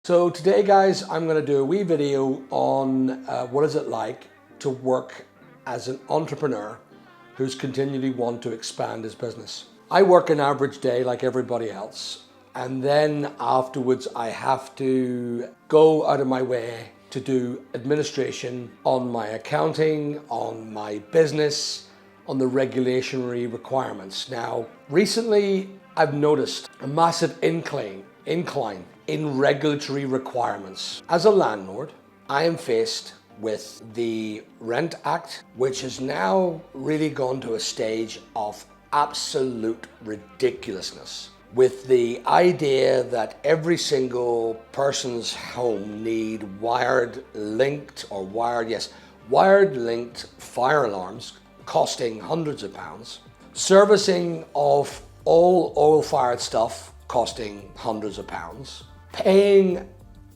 So today, guys, I'm going to do a wee video on what is it like to work as an entrepreneur who's continually want to expand his business. I work an average day like everybody else, and then afterwards I have to go out of my way to do administration on my accounting, on my business, on the regulatory requirements. Now, recently I've noticed a massive incline in regulatory requirements. As a landlord, I am faced with the Rent Act, which has now really gone to a stage of absolute ridiculousness, with the idea that every single person's home need wired linked fire alarms costing hundreds of pounds, servicing of all oil-fired stuff costing hundreds of pounds, paying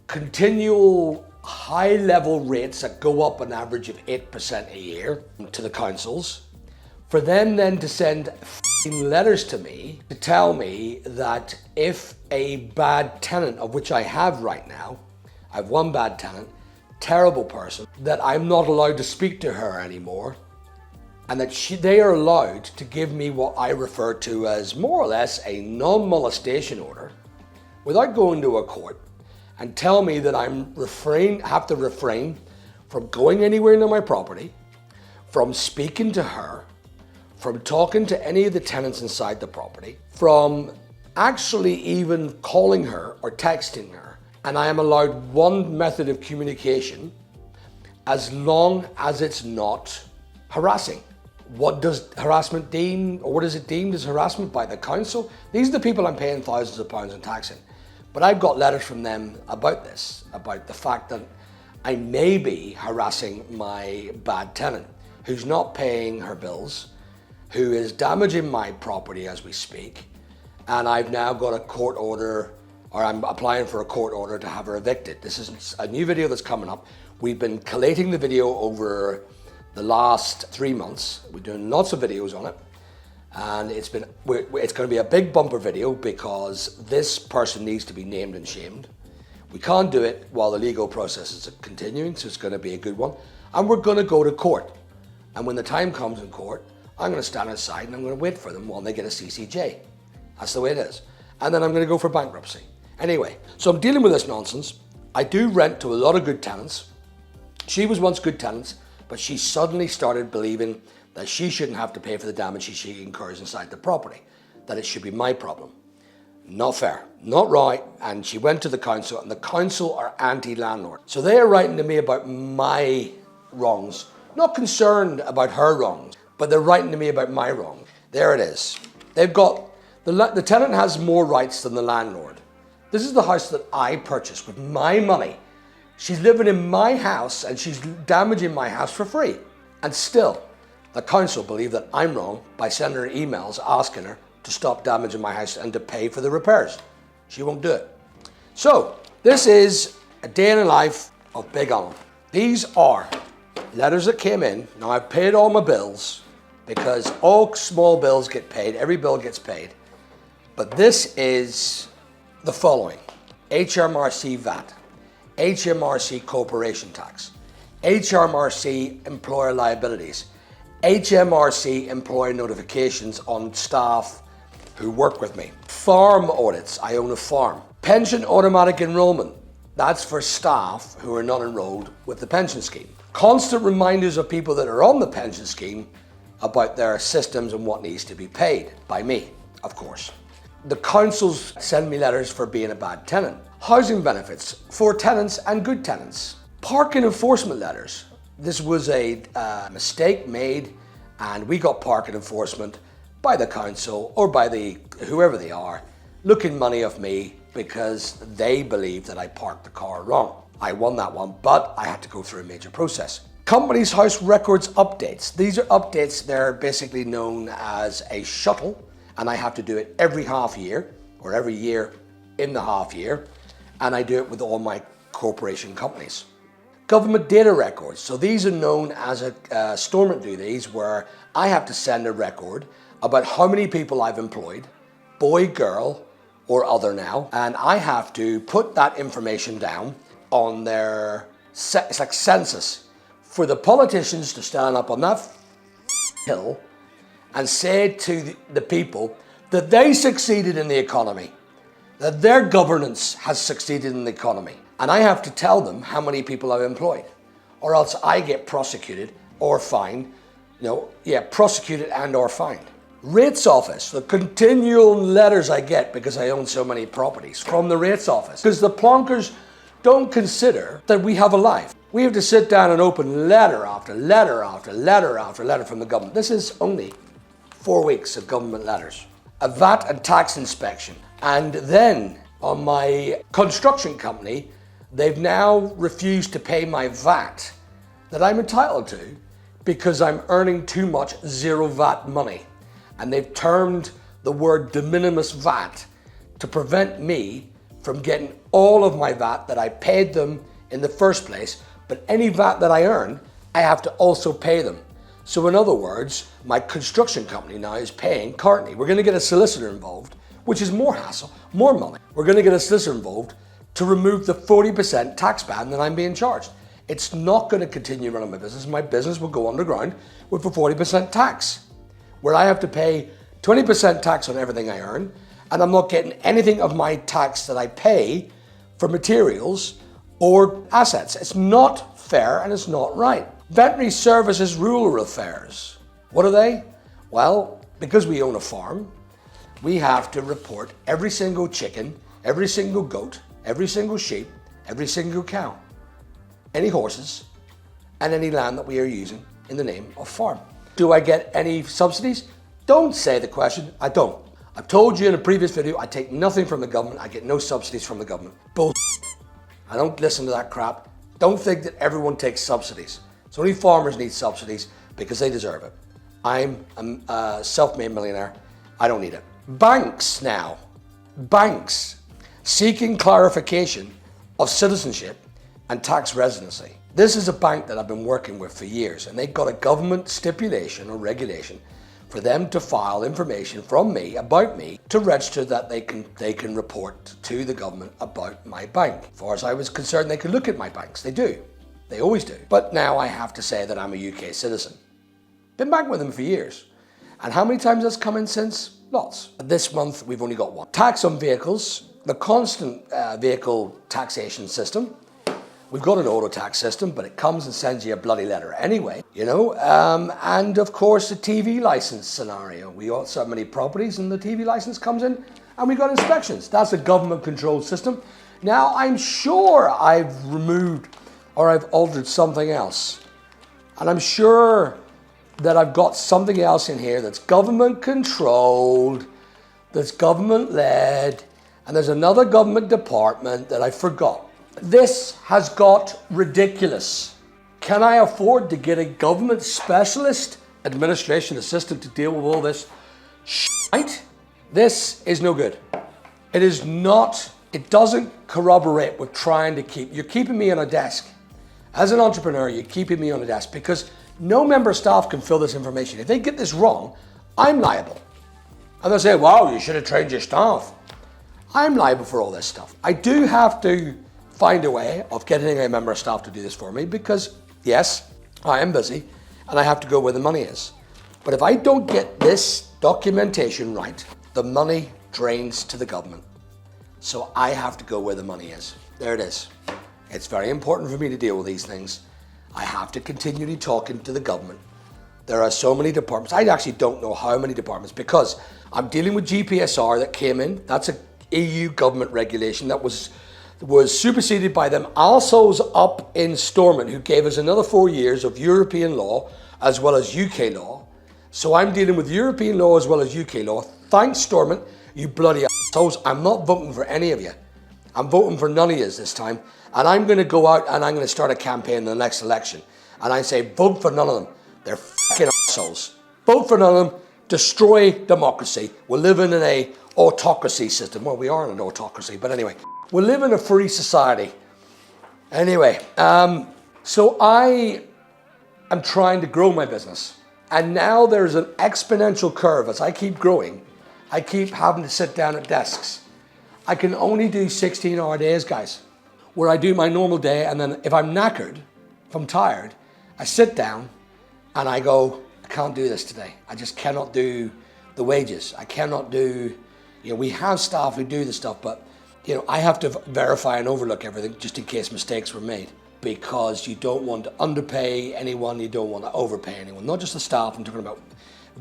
continual high-level rates that go up an average of 8% a year to the councils, for them then to send letters to me to tell me that if a bad tenant, of which I have right now, I have one bad tenant, terrible person, that I'm not allowed to speak to her anymore, and that they are allowed to give me what I refer to as more or less a non-molestation order without going to a court, and tell me that I have to refrain from going anywhere near my property, from speaking to her, from talking to any of the tenants inside the property, from actually even calling her or texting her. And I am allowed one method of communication as long as it's not harassing. What does harassment deem, or what is it deemed as harassment by the council? These are the people I'm paying thousands of pounds in tax in. But I've got letters from them about this, about the fact that I may be harassing my bad tenant, who's not paying her bills, who is damaging my property as we speak, and I've now got a court order, or I'm applying for a court order to have her evicted. This is a new video that's coming up. We've been collating the video over the last 3 months. We're doing lots of videos on it, and it's going to be a big bumper video because this person needs to be named and shamed. We can't do it while the legal process is continuing, so it's going to be a good one. And we're going to go to court. And when the time comes in court, I'm going to stand outside and I'm going to wait for them while they get a CCJ. That's the way it is. And then I'm going to go for bankruptcy. Anyway, so I'm dealing with this nonsense. I do rent to a lot of good tenants. She was once good tenants, but she suddenly started believing that she shouldn't have to pay for the damage she incurs inside the property, that it should be my problem. Not fair, not right. And she went to the council, and the council are anti-landlord. So they are writing to me about my wrongs, not concerned about her wrongs, but they're writing to me about my wrongs. There it is. They've got, the tenant has more rights than the landlord. This is the house that I purchased with my money. She's living in my house and she's damaging my house for free. And still, the council believe that I'm wrong by sending her emails asking her to stop damaging my house and to pay for the repairs. She won't do it. So, this is a day in the life of Big Alan. These are letters that came in. Now, I've paid all my bills because all small bills get paid. Every bill gets paid. But this is the following: HMRC VAT, HMRC corporation tax, HMRC employer liabilities, HMRC employer notifications on staff who work with me, farm audits, I own a farm, pension automatic enrollment, that's for staff who are not enrolled with the pension scheme, constant reminders of people that are on the pension scheme about their systems and what needs to be paid by me, of course. The councils send me letters for being a bad tenant. Housing benefits for tenants and good tenants. Parking enforcement letters. This was a mistake made, and we got parking enforcement by the council or by whoever they are, looking money off me because they believe that I parked the car wrong. I won that one, but I had to go through a major process. Company's house records updates. These are updates. They're basically known as a shuttle, and I have to do it every half year or every year in the half year, and I do it with all my corporation companies. Government data records. So these are known as stormont duties, where I have to send a record about how many people I've employed, boy, girl, or other now, and I have to put that information down on their, it's like census, for the politicians to stand up on that hill and say to the people that they succeeded in the economy, that their governance has succeeded in the economy. And I have to tell them how many people I've employed, or else I get prosecuted or fined. Prosecuted and or fined. Rates office, the continual letters I get because I own so many properties from the rates office. Because the plonkers don't consider that we have a life. We have to sit down and open letter after letter after letter after letter from the government. This is only 4 weeks of government letters. A VAT and tax inspection. And then on my construction company, they've now refused to pay my VAT that I'm entitled to because I'm earning too much zero VAT money. And they've termed the word de minimis VAT to prevent me from getting all of my VAT that I paid them in the first place, but any VAT that I earn, I have to also pay them. So in other words, my construction company now is paying currently. We're going to get a solicitor involved, which is more hassle, more money. We're going to get a solicitor involved to remove the 40% tax ban that I'm being charged. It's not going to continue running my business. My business will go underground with a 40% tax, where I have to pay 20% tax on everything I earn, and I'm not getting anything of my tax that I pay for materials or assets. It's not fair and it's not right. Veterinary Services Rural Affairs. What are they? Well, because we own a farm, we have to report every single chicken, every single goat, every single sheep, every single cow, any horses, and any land that we are using in the name of farm. Do I get any subsidies? Don't say the question, I don't. I've told you in a previous video, I take nothing from the government, I get no subsidies from the government. Bull. I don't listen to that crap. Don't think that everyone takes subsidies. So only farmers need subsidies because they deserve it. I'm a self-made millionaire, I don't need it. Banks now, banks seeking clarification of citizenship and tax residency. This is a bank that I've been working with for years, and they've got a government stipulation or regulation for them to file information from me about me to register that they can report to the government about my bank. As far as I was concerned, they could look at my banks. They do. They always do. But now I have to say that I'm a UK citizen. Been banking with them for years. And how many times that's come in since? Lots. This month we've only got one. Tax on vehicles, the constant vehicle taxation system. We've got an auto tax system, but it comes and sends you a bloody letter anyway, and of course the TV license scenario. We also have many properties and the TV license comes in and we got inspections. That's a government controlled system. Now I'm sure I've removed or I've altered something else. And I'm sure that I've got something else in here that's government controlled, that's government led, and there's another government department that I forgot. This has got ridiculous. Can I afford to get a government specialist administration assistant to deal with all this shite? This is no good. It is not, it doesn't corroborate with trying to you're keeping me on a desk. As an entrepreneur, you're keeping me on a desk because no member of staff can fill this information. If they get this wrong, I'm liable. And they'll say, wow, you should have trained your staff. I'm liable for all this stuff. I do have to find a way of getting a member of staff to do this for me because, yes, I am busy and I have to go where the money is. But if I don't get this documentation right, the money drains to the government. So I have to go where the money is. There it is. It's very important for me to deal with these things. I have to continually talking to the government. There are so many departments. I actually don't know how many departments because I'm dealing with GPSR that came in. That's a EU government regulation that was superseded by them. ALSO's up in Stormont, who gave us another 4 years of European law as well as UK law. So I'm dealing with European law as well as UK law. Thanks, Stormont, you bloody assholes. I'm not voting for any of you. I'm voting for none of you this time. And I'm going to go out and I'm going to start a campaign in the next election. And I say, vote for none of them. They're fucking assholes. Vote for none of them. Destroy democracy. We're living in an autocracy system. Well, we are in an autocracy, but anyway. We live in a free society. Anyway, so I am trying to grow my business. And now there's an exponential curve. As I keep growing, I keep having to sit down at desks. I can only do 16-hour days, guys, where I do my normal day, and then if I'm knackered, if I'm tired, I sit down and I go, I can't do this today. I just cannot do the wages. I cannot do, we have staff who do the stuff, but I have to verify and overlook everything just in case mistakes were made, because you don't want to underpay anyone, you don't want to overpay anyone, not just the staff. I'm talking about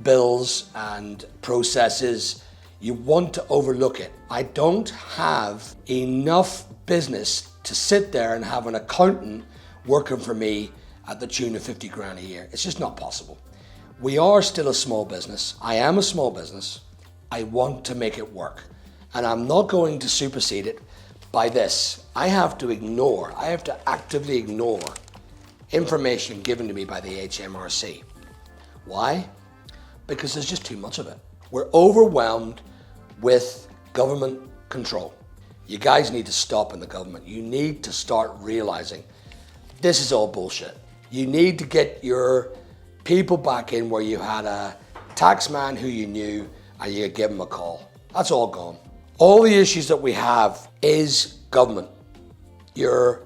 bills and processes. You want to overlook it. I don't have enough business to sit there and have an accountant working for me at the tune of 50 grand a year. It's just not possible. We are still a small business. I am a small business. I want to make it work. And I'm not going to supersede it by this. I have to actively ignore information given to me by the HMRC. Why? Because there's just too much of it. We're overwhelmed with government control. You guys need to stop in the government. You need to start realizing this is all bullshit. You need to get your people back in where you had a tax man who you knew and you give him a call. That's all gone. All the issues that we have is government. You're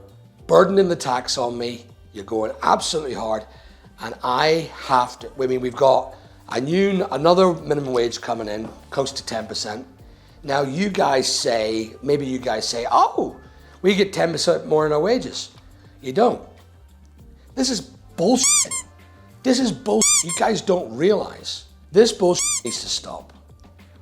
burdening the tax on me. You're going absolutely hard. And I have to, we've got another minimum wage coming in, close to 10%. Now you guys say, oh, we get 10% more in our wages. You don't. This is bullshit. This is bullshit. You guys don't realize this bullshit needs to stop.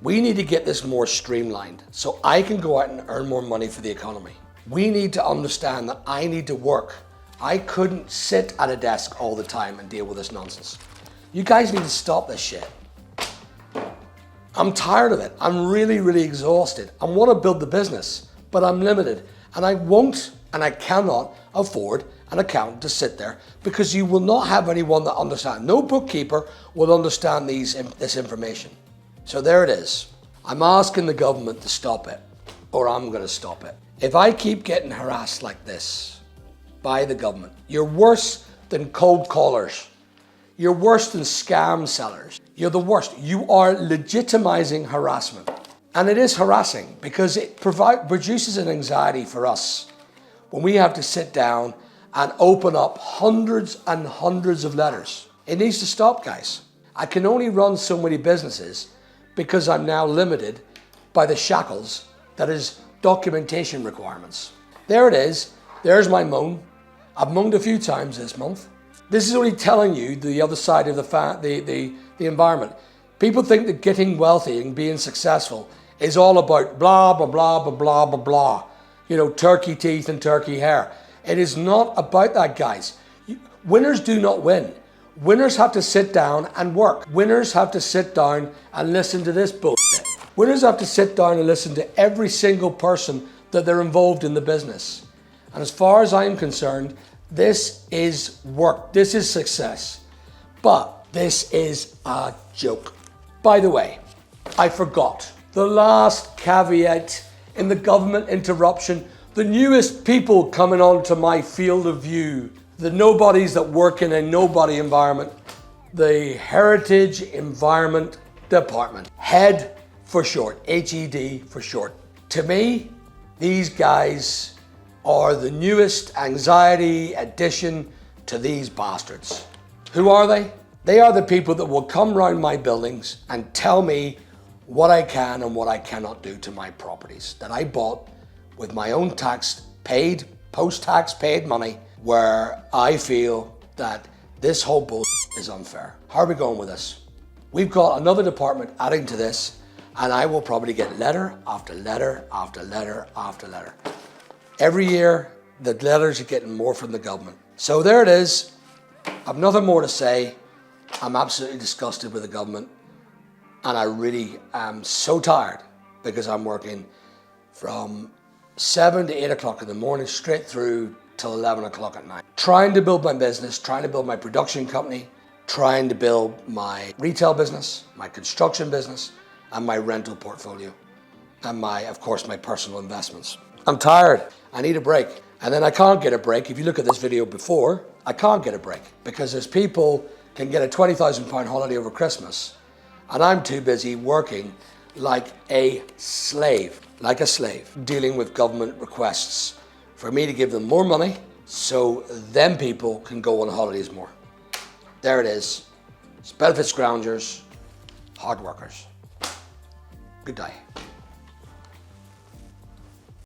We need to get this more streamlined so I can go out and earn more money for the economy. We need to understand that I need to work. I couldn't sit at a desk all the time and deal with this nonsense. You guys need to stop this shit. I'm tired of it. I'm really, really exhausted. I want to build the business, but I'm limited. And I won't and I cannot afford an accountant to sit there, because you will not have anyone that understands. No bookkeeper will understand this information. So there it is. I'm asking the government to stop it, or I'm going to stop it. If I keep getting harassed like this by the government, you're worse than cold callers. You're worse than scam sellers. You're the worst. You are legitimizing harassment. And it is harassing because it produces an anxiety for us when we have to sit down and open up hundreds and hundreds of letters. It needs to stop, guys. I can only run so many businesses because I'm now limited by the shackles that is documentation requirements. There it is. There's my moan. I've moaned a few times this month. This is only telling you the other side of the environment. People think that getting wealthy and being successful is all about blah, blah, blah, blah, blah, blah, blah. Turkey teeth and turkey hair. It is not about that, guys. Winners do not win. Winners have to sit down and work. Winners have to sit down and listen to this bullshit. Winners have to sit down and listen to every single person that they're involved in the business. And as far as I'm concerned, this is work. This is success. But this is a joke. By the way, I forgot the last caveat in the government interruption. The newest people coming onto my field of view, the nobodies that work in a nobody environment, the Heritage Environment Department, HED for short, HED for short. To me, these guys are the newest anxiety addition to these bastards. Who are they? They are the people that will come round my buildings and tell me what I can and what I cannot do to my properties that I bought with my own tax paid, post-tax paid money, where I feel that this whole bullshit is unfair. How are we going with this? We've got another department adding to this, and I will probably get letter after letter after letter after letter. Every year, the letters are getting more from the government. So there it is. I've nothing more to say. I'm absolutely disgusted with the government, and I really am so tired because I'm working from 7 to 8 o'clock in the morning straight through till 11 o'clock at night. Trying to build my business, trying to build my production company, trying to build my retail business, my construction business, and my rental portfolio, and of course, my personal investments. I'm tired. I need a break. And then I can't get a break. If you look at this video before, I can't get a break because there's people can get a £20,000 holiday over Christmas, and I'm too busy working like a slave. like a slave, dealing with government requests for me to give them more money so them people can go on holidays more. There it is. It's benefits grounders, hard workers. Good day.